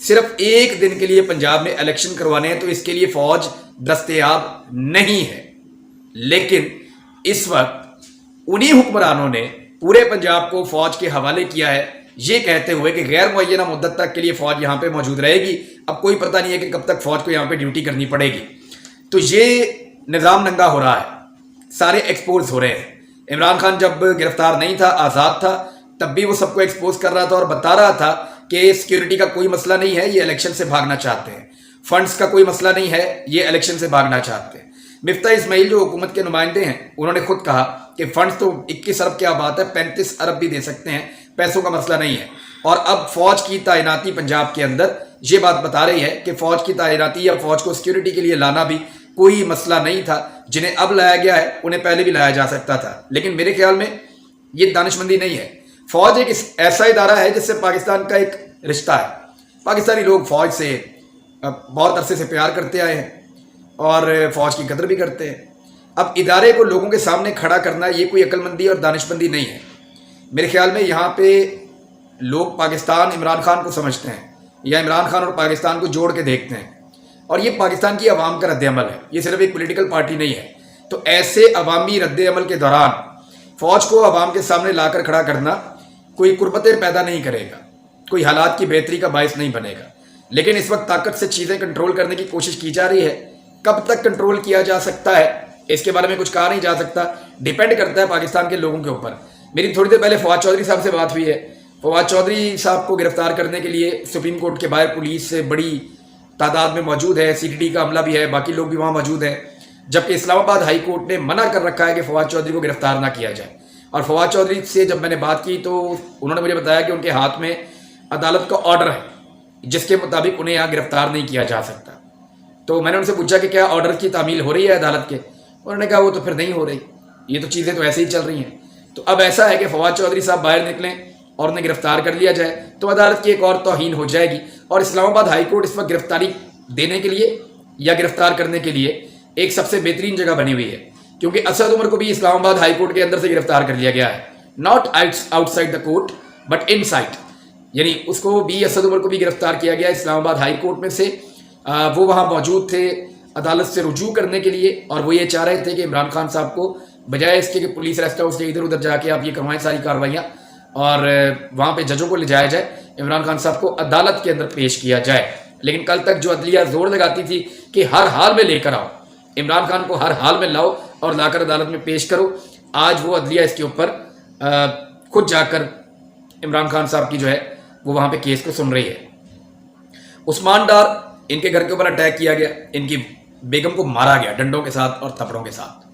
صرف ایک دن کے لیے پنجاب میں الیکشن کروانے ہیں تو اس کے لیے فوج دستیاب نہیں ہے. لیکن اس وقت انہی حکمرانوں نے پورے پنجاب کو فوج کے حوالے کیا ہے یہ کہتے ہوئے کہ غیر معینہ مدت تک کے لیے فوج یہاں پہ موجود رہے گی. اب کوئی پتہ نہیں ہے کہ کب تک فوج کو یہاں پہ ڈیوٹی کرنی پڑے گی. تو یہ نظام ننگا ہو رہا ہے, سارے ایکسپوز ہو رہے ہیں. عمران خان جب گرفتار نہیں تھا, آزاد تھا, تب بھی وہ سب کو ایکسپوز کر رہا تھا اور بتا رہا تھا کہ سیکیورٹی کا کوئی مسئلہ نہیں ہے, یہ الیکشن سے بھاگنا چاہتے ہیں. فنڈز کا کوئی مسئلہ نہیں ہے, یہ الیکشن سے بھاگنا چاہتے ہیں. مفتاح اسماعیل جو حکومت کے نمائندے ہیں انہوں نے خود کہا کہ فنڈز تو 21 ارب کیا بات ہے, 35 ارب بھی دے سکتے ہیں, پیسوں کا مسئلہ نہیں ہے. اور اب فوج کی تعیناتی پنجاب کے اندر یہ بات بتا رہی ہے کہ فوج کی تعیناتی یا فوج کو سیکیورٹی کے لیے لانا بھی کوئی مسئلہ نہیں تھا. جنہیں اب لایا گیا ہے انہیں پہلے بھی لایا جا سکتا تھا. لیکن میرے خیال میں یہ دانشمندی نہیں ہے. فوج ایک ایسا ادارہ ہے جس سے پاکستان کا ایک رشتہ ہے. پاکستانی لوگ فوج سے بہت عرصے سے پیار کرتے آئے ہیں اور فوج کی قدر بھی کرتے ہیں. اب ادارے کو لوگوں کے سامنے کھڑا کرنا یہ کوئی عقل مندی اور دانشمندی نہیں ہے. میرے خیال میں یہاں پہ لوگ پاکستان عمران خان کو سمجھتے ہیں یا عمران خان اور پاکستان کو جوڑ کے دیکھتے ہیں, اور یہ پاکستان کی عوام کا رد عمل ہے, یہ صرف ایک پولیٹیکل پارٹی نہیں ہے. تو ایسے عوامی رد عمل کے دوران فوج کو عوام کے سامنے لا کر کھڑا کرنا کوئی قربتیں پیدا نہیں کرے گا, کوئی حالات کی بہتری کا باعث نہیں بنے گا. لیکن اس وقت طاقت سے چیزیں کنٹرول کرنے کی کوشش کی جا رہی ہے. کب تک کنٹرول کیا جا سکتا ہے اس کے بارے میں کچھ کہا نہیں جا سکتا, ڈیپینڈ کرتا ہے پاکستان کے لوگوں کے اوپر. میری تھوڑی دیر پہلے فواد چودھری صاحب سے بات ہوئی ہے. فواد چودھری صاحب کو گرفتار کرنے کے لیے سپریم کورٹ کے باہر پولیس سے بڑی تعداد میں موجود ہے, CTT کا عملہ بھی ہے, باقی لوگ بھی وہاں موجود ہیں. جبکہ اسلام آباد ہائی کورٹ نے منع کر رکھا ہے کہ فواد چودھری کو گرفتار نہ کیا جائے. اور فواد چودھری سے جب میں نے بات کی تو انہوں نے مجھے بتایا کہ ان کے ہاتھ میں عدالت کا آرڈر ہے جس کے مطابق انہیں یہاں گرفتار نہیں کیا جا سکتا. تو میں نے ان سے پوچھا کہ کیا آرڈر کی تعمیل ہو رہی ہے عدالت کے, انہوں نے کہا وہ تو پھر نہیں ہو رہی, یہ تو چیزیں تو ایسے ہی چل رہی ہیں. تو اب ایسا ہے کہ فواد چودھری صاحب باہر نکلیں اور انہیں گرفتار کر لیا جائے تو عدالت کی ایک اور توہین ہو جائے گی. اور اسلام آباد ہائی کورٹ اس وقت گرفتاری دینے کے لیے یا گرفتار کرنے کے لیے ایک سب سے بہترین جگہ بنی ہوئی ہے, کیونکہ اسد عمر کو بھی اسلام آباد ہائی کورٹ کے اندر سے گرفتار کر لیا گیا ہے, not out side the court but in side. یعنی اس کو بھی, اسد عمر کو بھی گرفتار کیا گیا اسلام آباد ہائی کورٹ میں سے. وہ وہاں موجود تھے عدالت سے رجوع کرنے کے لیے, اور وہ یہ چاہ رہے تھے کہ عمران خان صاحب کو بجائے اس کے کہ پولیس ریسٹ ہاؤس کے ادھر ادھر جا کے آپ یہ کروائیں ساری کارروائیاں اور وہاں پہ ججوں کو لے جایا جائے, عمران خان صاحب کو عدالت کے اندر پیش کیا جائے. لیکن کل تک جو عدلیہ زور لگاتی تھی کہ ہر حال میں لے کر آؤ, عمران خان کو ہر حال میں لاؤ اور لا کر عدالت میں پیش کرو, آج وہ عدلیہ اس کے اوپر خود جا کر عمران خان صاحب کی جو ہے وہ وہاں پہ کیس کو سن رہی ہے. عثمان ڈار, ان کے گھر کے اوپر اٹیک کیا گیا, ان کی بیگم کو مارا گیا ڈنڈوں کے ساتھ اور تھپڑوں کے ساتھ,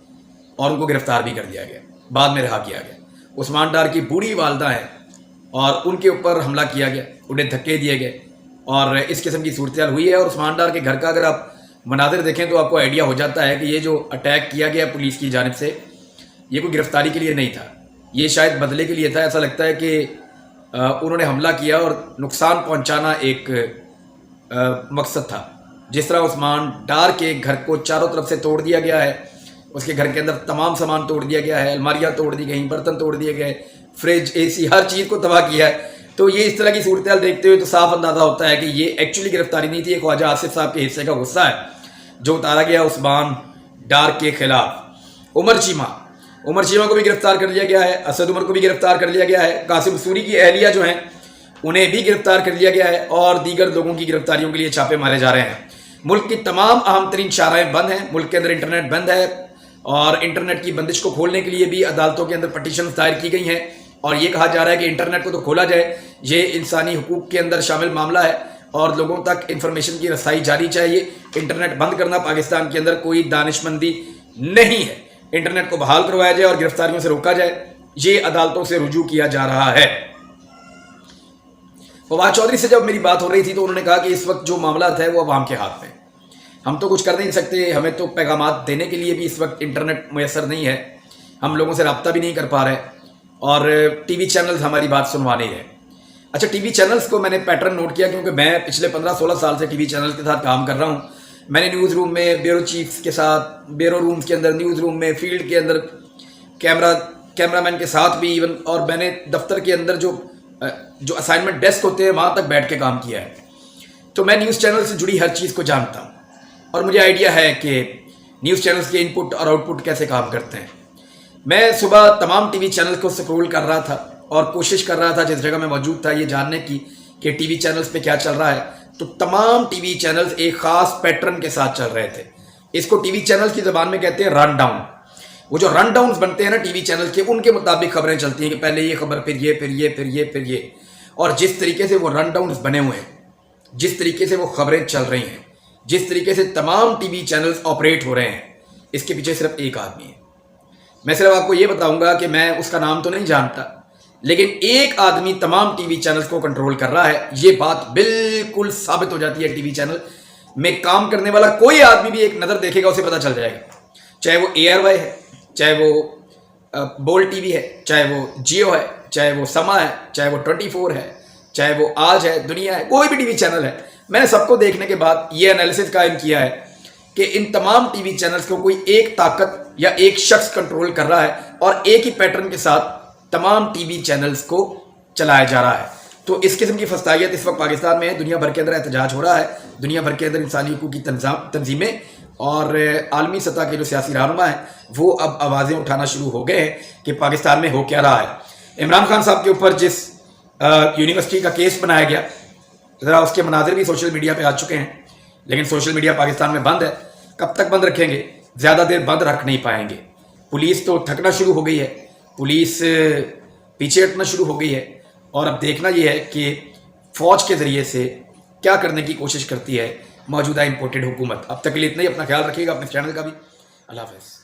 اور ان کو گرفتار بھی کر دیا گیا, بعد میں رہا کیا گیا. عثمان ڈار کی بوڑھی والدہ ہیں اور ان کے اوپر حملہ کیا گیا, انہیں دھکے دیے گئے اور اس قسم کی صورتحال ہوئی ہے. اور عثمان ڈار کے گھر کا اگر آپ مناظر دیکھیں تو آپ کو آئیڈیا ہو جاتا ہے کہ یہ جو اٹیک کیا گیا پولیس کی جانب سے یہ کوئی گرفتاری کے لیے نہیں تھا, یہ شاید بدلے کے لیے تھا. ایسا لگتا ہے کہ انہوں نے حملہ کیا اور نقصان پہنچانا ایک مقصد تھا. جس طرح عثمان ڈار کے گھر کو چاروں طرف سے توڑ دیا گیا ہے, اس کے گھر کے اندر تمام سامان توڑ دیا گیا ہے, الماریاں توڑ دی گئیں, برتن توڑ دیے گئے, فریج, AC, ہر چیز کو تباہ کیا ہے. تو یہ اس طرح کی صورتحال دیکھتے ہوئے تو صاف اندازہ ہوتا ہے کہ یہ ایکچولی گرفتاری نہیں تھی, یہ خواجہ آصف صاحب کے حصے کا غصہ ہے جو اتارا گیا عثمان ڈار کے خلاف. عمر چیمہ کو بھی گرفتار کر لیا گیا ہے, اسد عمر کو بھی گرفتار کر لیا گیا ہے, قاسم سوری کی اہلیہ جو ہیں انہیں بھی گرفتار کر لیا گیا ہے, اور دیگر لوگوں کی گرفتاریوں کے لیے چھاپے مارے جا رہے ہیں. ملک کی تمام اہم ترین شاہراہیں بند ہیں, ملک کے اندر انٹرنیٹ بند ہے, اور انٹرنیٹ کی بندش کو کھولنے کے لیے بھی عدالتوں کے اندر پٹیشنز دائر کی گئی ہیں, اور یہ کہا جا رہا ہے کہ انٹرنیٹ کو تو کھولا جائے, یہ انسانی حقوق کے اندر شامل معاملہ ہے اور لوگوں تک انفارمیشن کی رسائی جاری چاہیے. انٹرنیٹ بند کرنا پاکستان کے اندر کوئی دانشمندی نہیں ہے, انٹرنیٹ کو بحال کروایا جائے اور گرفتاریوں سے روکا جائے, یہ عدالتوں سے رجوع کیا جا رہا ہے. فواد چودھری سے جب میری بات ہو رہی تھی تو انہوں نے کہا کہ اس وقت جو معاملات ہیں وہ عوام کے ہاتھ میں, ہم تو کچھ کر نہیں سکتے, ہمیں تو پیغامات دینے کے لیے بھی اس وقت انٹرنیٹ میسر نہیں ہے, ہم لوگوں سے رابطہ بھی نہیں کر پا رہے, اور ٹی وی چینلز ہماری بات سنوا نہیں رہے. اچھا, ٹی وی چینلز کو میں نے پیٹرن نوٹ کیا کیونکہ میں پچھلے 15-16 سال سے ٹی وی چینل کے ساتھ کام کر رہا ہوں. میں نے نیوز روم میں بیورو چیفز کے ساتھ, بیورو رومز کے اندر, نیوز روم میں, فیلڈ کے اندر, کیمرہ مین کے ساتھ بھی ایون, اور میں نے دفتر کے اندر جو اسائنمنٹ ڈیسک ہوتے ہیں وہاں تک بیٹھ کے کام کیا ہے. تو میں نیوز چینل سے جڑی ہر چیز کو جانتا ہوں اور مجھے آئیڈیا ہے کہ نیوز چینلز کے ان پٹ اور آؤٹ پٹ کیسے کام کرتے ہیں. میں صبح تمام ٹی وی چینل کو سکرول کر رہا تھا اور کوشش کر رہا تھا جس جگہ میں موجود تھا یہ جاننے کی کہ ٹی وی چینلز پہ کیا چل رہا ہے. تو تمام ٹی وی چینلز ایک خاص پیٹرن کے ساتھ چل رہے تھے. اس کو ٹی وی چینل کی زبان میں کہتے ہیں رن ڈاؤن. وہ جو رن ڈاؤنز بنتے ہیں نا ٹی وی چینل کے، ان کے مطابق خبریں چلتی ہیں کہ پہلے یہ خبر، پھر یہ، پھر یہ، پھر یہ، پھر یہ. اور جس طریقے سے وہ رن ڈاؤنز بنے ہوئے ہیں، جس طریقے سے وہ خبریں چل رہی ہیں، جس طریقے سے تمام ٹی وی چینلز آپریٹ ہو رہے ہیں، اس کے پیچھے صرف ایک آدمی ہے. میں صرف آپ کو یہ بتاؤں گا کہ میں اس کا نام تو نہیں جانتا، لیکن ایک آدمی تمام ٹی وی چینلز کو کنٹرول کر رہا ہے. یہ بات بالکل ثابت ہو جاتی ہے. ٹی وی چینل میں کام کرنے والا کوئی آدمی بھی ایک نظر دیکھے گا، اسے پتہ چل جائے گا. چاہے وہ اے آر وائی ہے، چاہے وہ بول ٹی وی ہے، چاہے وہ جیو ہے، چاہے وہ سما ہے، چاہے وہ 24 ہے، چاہے وہ آج ہے، دنیا ہے، کوئی بھی ٹی وی چینل ہے. میں نے سب کو دیکھنے کے بعد یہ انالیسس قائم کیا ہے کہ ان تمام ٹی وی چینلز کو کوئی ایک طاقت یا ایک شخص کنٹرول کر رہا ہے اور ایک ہی پیٹرن کے ساتھ تمام ٹی وی چینلز کو چلایا جا رہا ہے. تو اس قسم کی فسطائیت اس وقت پاکستان میں ہے. دنیا بھر کے اندر احتجاج ہو رہا ہے. دنیا بھر کے اندر انسانی حقوق کی تنظیمیں اور عالمی سطح کے جو سیاسی رہنما ہیں وہ اب آوازیں اٹھانا شروع ہو گئے ہیں کہ پاکستان میں ہو کیا رہا ہے. عمران خان صاحب کے اوپر جس یونیورسٹی کا کیس بنایا گیا، ذرا اس کے مناظر بھی سوشل میڈیا پہ آ چکے ہیں، لیکن سوشل میڈیا پاکستان میں بند ہے. کب تک بند رکھیں گے؟ زیادہ دیر بند رکھ نہیں پائیں گے. پولیس تو تھکنا شروع ہو گئی ہے، پولیس پیچھے ہٹنا شروع ہو گئی ہے، اور اب دیکھنا یہ ہے کہ فوج کے ذریعے سے کیا کرنے کی کوشش کرتی ہے موجودہ امپورٹڈ حکومت. اب تک کے لیے اتنا ہی. اپنا خیال رکھیے گا، اپنے چینل کا بھی. اللہ حافظ.